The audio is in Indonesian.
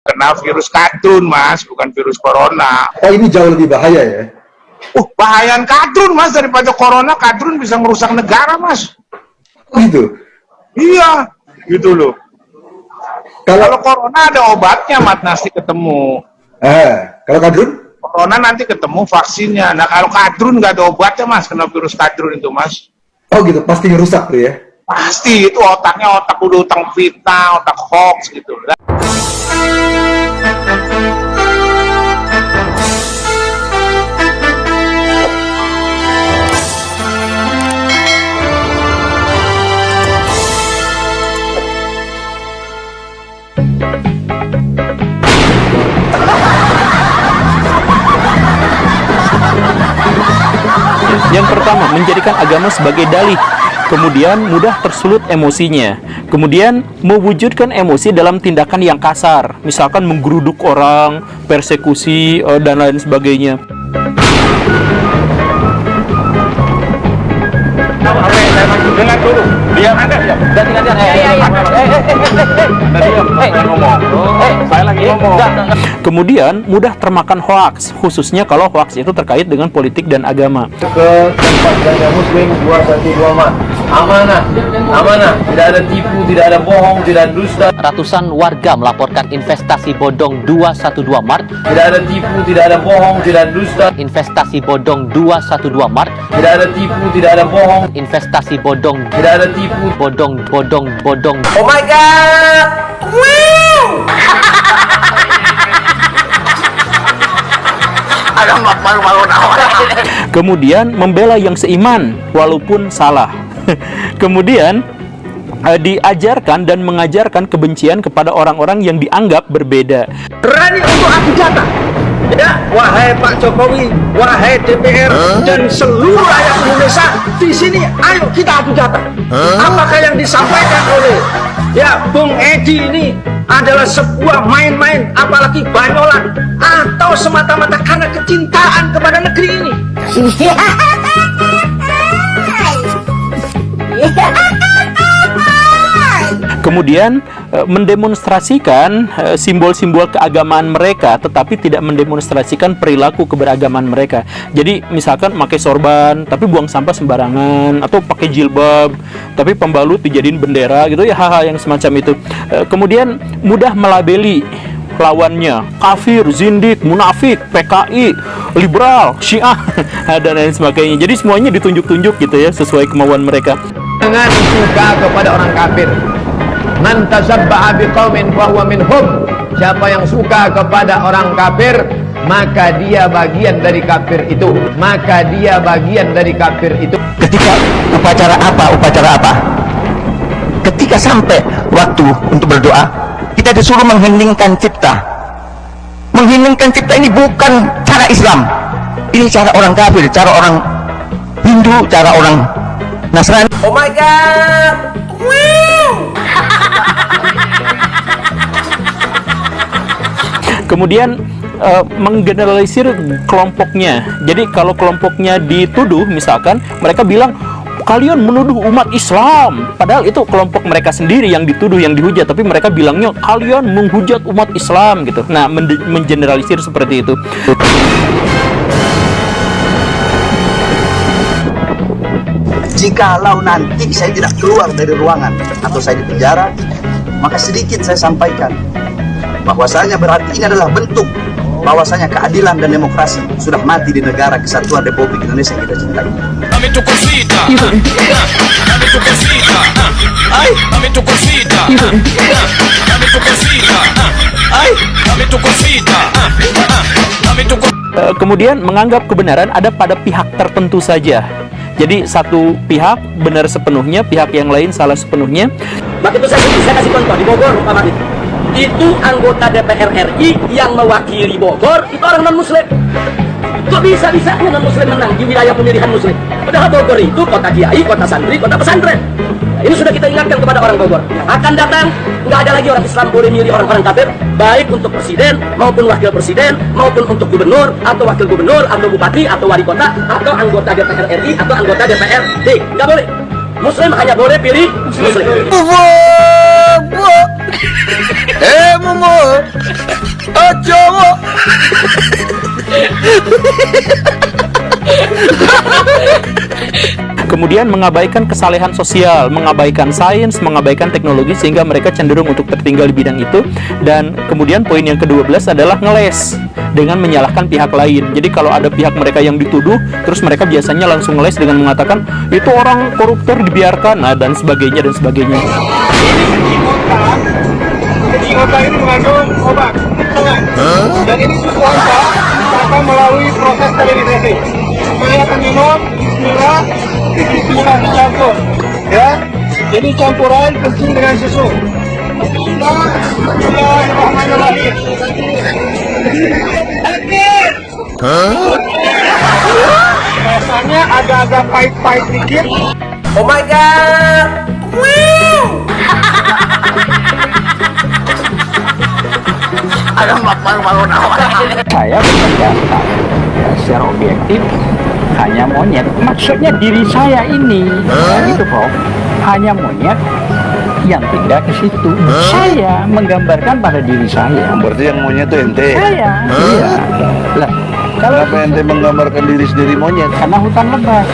kena virus kadrun, Mas, bukan virus corona. Oh, ini jauh lebih bahaya ya? Bahayaan kadrun, Mas, daripada corona. Kadrun bisa merusak negara, Mas. Gitu? Iya, gitu loh. Kalau corona ada obatnya, Mat, nanti ketemu. Kalau kadrun? Corona nanti ketemu vaksinnya. Nah, kalau kadrun nggak ada obatnya, Mas, kena virus kadrun itu, Mas. Oh gitu, pasti rusak tuh ya? Pasti, itu otaknya otak udah utang fitnah, otak hoax gitu. Yang pertama, menjadikan agama sebagai dalih. Kemudian mudah tersulut emosinya. Kemudian mewujudkan emosi dalam tindakan yang kasar, misalkan menggeruduk orang, persekusi, dan lain sebagainya. Dengar dulu, diam Anda, diam. Saya lagi ngomong. Kemudian mudah termakan hoaks, khususnya kalau hoaks itu terkait dengan politik dan agama. Ke tempat belanja Muslim 212 Mart. Amanah, amanah, tidak ada tipu, tidak ada bohong, tidak ada dusta. Ratusan warga melaporkan investasi bodong 212 Mart. Tidak ada tipu, tidak ada bohong, tidak ada dusta. Investasi bodong 212 Mart. Tidak ada tipu, tidak ada bohong. Investasi bodong, Tidak ada tipu. bodong. Oh my god! Wow! Kemudian membela yang seiman walaupun salah. Kemudian diajarkan dan mengajarkan kebencian kepada orang-orang yang dianggap berbeda. Berani untuk adu data. Ya, wahai Pak Jokowi, wahai DPR dan seluruh rakyat Indonesia di sini, ayo kita adu data. Apakah yang disampaikan oleh Bung Edi ini adalah sebuah main-main, apalagi banyolan, atau semata-mata karena kecintaan kepada negeri ini? Kemudian mendemonstrasikan simbol-simbol keagamaan mereka, tetapi tidak mendemonstrasikan perilaku keberagaman mereka. Jadi misalkan pakai sorban tapi buang sampah sembarangan, atau pakai jilbab tapi pembalut dijadiin bendera gitu ya, hal-hal yang semacam itu. Kemudian mudah melabeli lawannya kafir, zindik, munafik, PKI, liberal, Syiah dan lain sebagainya. Jadi semuanya ditunjuk-tunjuk gitu ya, sesuai kemauan mereka. Jangan suka kepada orang kafir. Man tasabbaha biqaumin fahuwa minhum. Siapa yang suka kepada orang kafir, maka dia bagian dari kafir itu. Maka dia bagian dari kafir itu. Ketika upacara apa? Ketika sampai waktu untuk berdoa, kita disuruh mengheningkan cipta. Mengheningkan cipta ini bukan cara Islam. Ini cara orang kafir, cara orang Hindu, cara orang Nasrani. Oh my god! Kemudian menggeneralisir kelompoknya. Jadi kalau kelompoknya dituduh, misalkan mereka bilang kalian menuduh umat Islam, padahal itu kelompok mereka sendiri yang dituduh, yang dihujat, tapi mereka bilangnya kalian menghujat umat Islam gitu. Nah, mengeneralisir seperti itu. Jikalau nanti saya tidak keluar dari ruangan atau saya di penjara, maka sedikit saya sampaikan bahwasanya berarti ini adalah bentuk bahwasanya keadilan dan demokrasi sudah mati di negara kesatuan Republik Indonesia yang kita cintai. Kemudian menganggap kebenaran ada pada pihak tertentu saja. Jadi satu pihak benar sepenuhnya, pihak yang lain salah sepenuhnya. Waktu itu saya kasih contoh di Bogor, Pak itu anggota DPR RI yang mewakili Bogor itu orang non-muslim. Kok bisa-bisanya non-muslim menang di wilayah pemilihan muslim? Padahal Bogor itu kota kiai, kota santri, kota pesantren. Ini sudah kita ingatkan kepada orang Bogor. Yang akan datang, nggak ada lagi orang Islam boleh milih orang-orang kafir, baik untuk presiden maupun wakil presiden, maupun untuk gubernur atau wakil gubernur atau bupati atau wali kota atau anggota DPR RI atau anggota DPRD. Nggak boleh. Muslim hanya boleh pilih muslim. Kemudian mengabaikan kesalehan sosial, mengabaikan sains, mengabaikan teknologi sehingga mereka cenderung untuk tertinggal di bidang itu. Dan kemudian poin yang ke-12 adalah ngeles dengan menyalahkan pihak lain. Jadi kalau ada pihak mereka yang dituduh, terus mereka biasanya langsung ngeles dengan mengatakan itu orang koruptor dibiarkan, nah, dan sebagainya dan sebagainya. Kencing otak ini mengandung obat, dan ini susu otak akan melalui proses sterilisasi. Saya akan minum, bismillah, dicampur, ya. Jadi campuran kencing dengan susu. Bismillahirrahmanirrahim. Rasanya agak-agak pahit-pahit dikit. Oh my god. Saya berpendapat secara objektif hanya monyet. Maksudnya diri saya ini, itu Prof, hanya monyet yang pindah ke situ. Saya menggambarkan pada diri saya. Berarti yang monyet itu ente? Saya, iya. Lah, kalau kenapa ente menggambarkan diri sendiri monyet? karena hutan lebat.